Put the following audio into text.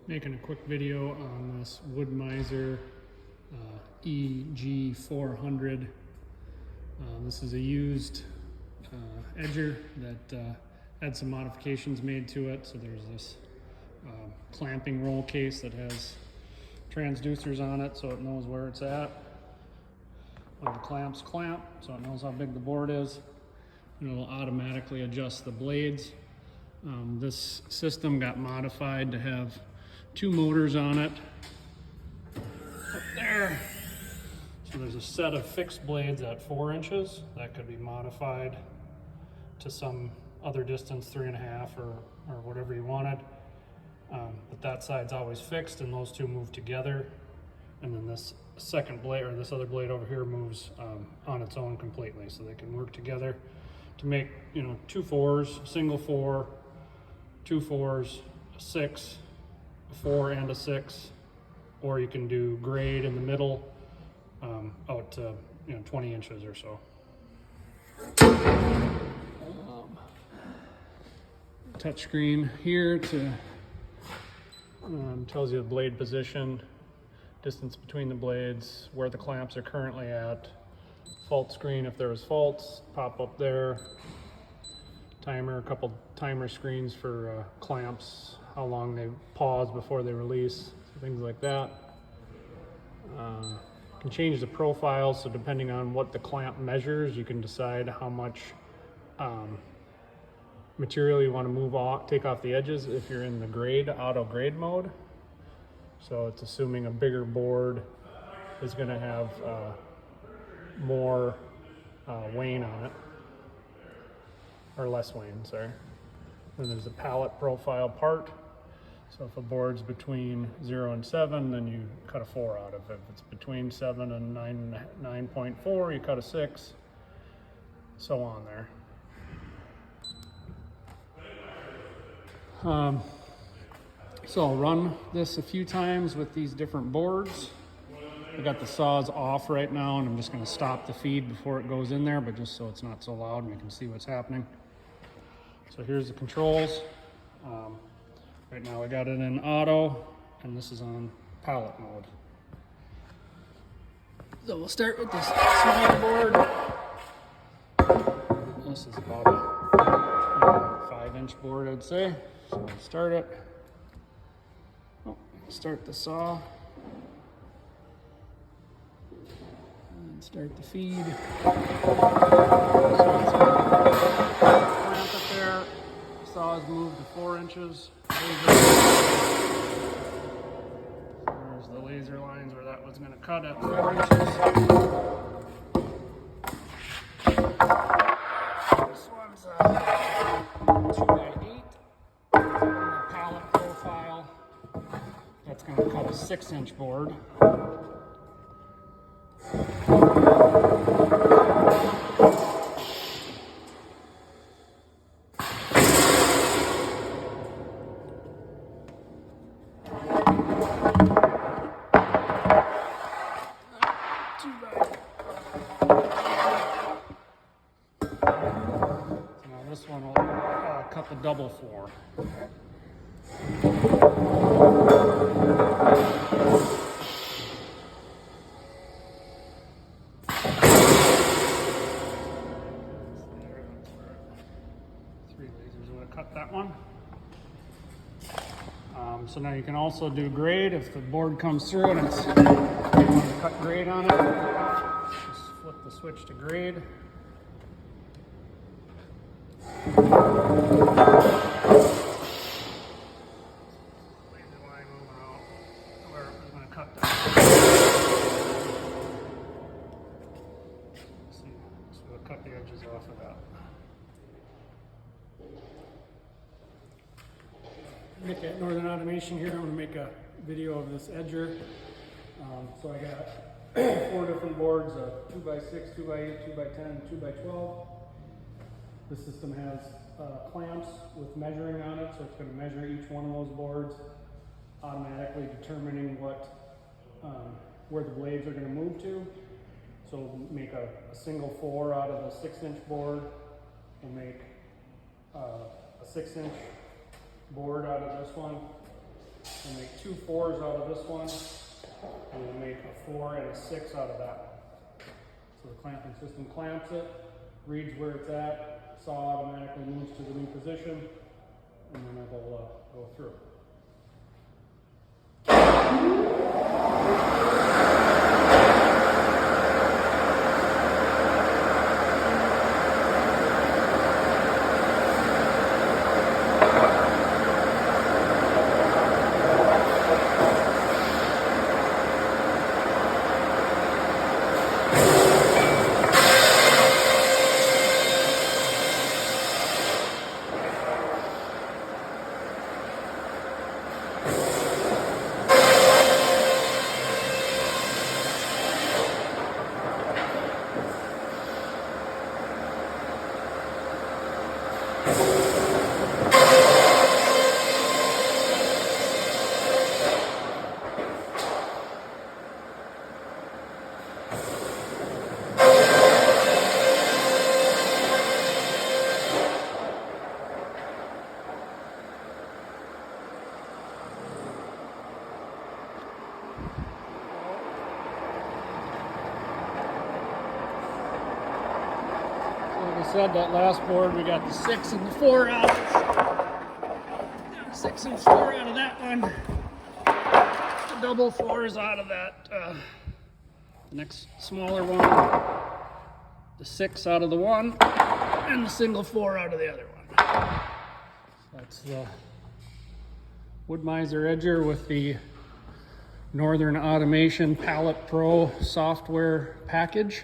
Making a quick video on this Wood-Mizer EG400. This is a used edger that had some modifications made to it. So there's this clamping roll case that has transducers on it so it knows where it's at when the clamps clamp, so it knows how big the board is, and it'll automatically adjust the blades. This system got modified to have two motors on it up there. So there's a set of fixed blades at 4 inches that could be modified to some other distance, 3.5 or whatever you wanted. But that side's always fixed and those two move together. And then this second blade, or this other blade over here, moves on its own completely. So they can work together to make, you know, 2 4s, single 4, 2 4s, a 6, a 4 and a 6, or you can do grade in the middle out to 20 inches or so. Touchscreen here to tells you the blade position, distance between the blades, where the clamps are currently at, fault screen if there was faults, pop up there, timer, a couple timer screens for clamps, how long they pause before they release, things like that. You can change the profile, so depending on what the clamp measures, you can decide how much material you want to move off, take off the edges if you're in the auto grade mode. So it's assuming a bigger board is going to have more wane on it, or less wane, sorry. Then there's a pallet profile part. So if a board's between 0 and 7, then you cut a 4 out of it. If it's between 7 and 9.4, you cut a 6, so on there. So I'll run this a few times with these different boards. I got the saws off right now, and I'm just going to stop the feed before it goes in there, but just so it's not so loud and we can see what's happening. So here's the controls. Right now I got it in auto, and this is on pallet mode. So we'll start with this smaller board. This is about a 5-inch board, I'd say. So we'll start it. Start the saw. And start the feed. So it's clamp it there. Saw is moved to 4 inches. There's the laser lines where that was going to cut at 4 inches. This one's 2x8. The pallet profile. That's going to cut a 6-inch board. Now this one will cut the double 4. Three lasers would have cut that one. So now you can also do grade if the board comes through and it's you want to cut grade on it. Just flip the switch to grade. Cut the edges off of that. Get that Northern Automation here. I'm going to make a video of this edger. So I got 4 different boards, 2x6, 2x8, 2x10, 2x12. The system has clamps with measuring on it, so it's going to measure each one of those boards, automatically determining where the blades are going to move to. So we'll make a single 4 out of the 6-inch board. We'll make a 6-inch board out of this one. We'll make 2 4s out of this one, and we'll make a 4 and a 6 out of that one. So the clamping system clamps it, reads where it's at, saw automatically moves to the new position, and then it'll go through. Like I said, that last board we got the 6 and the 4 out. 6 and 4 out of that one. The double 4s out of that the next smaller one. The 6 out of the one, and the single 4 out of the other one. That's the Wood-Mizer Edger with the Northern Automation Pallet Pro software package.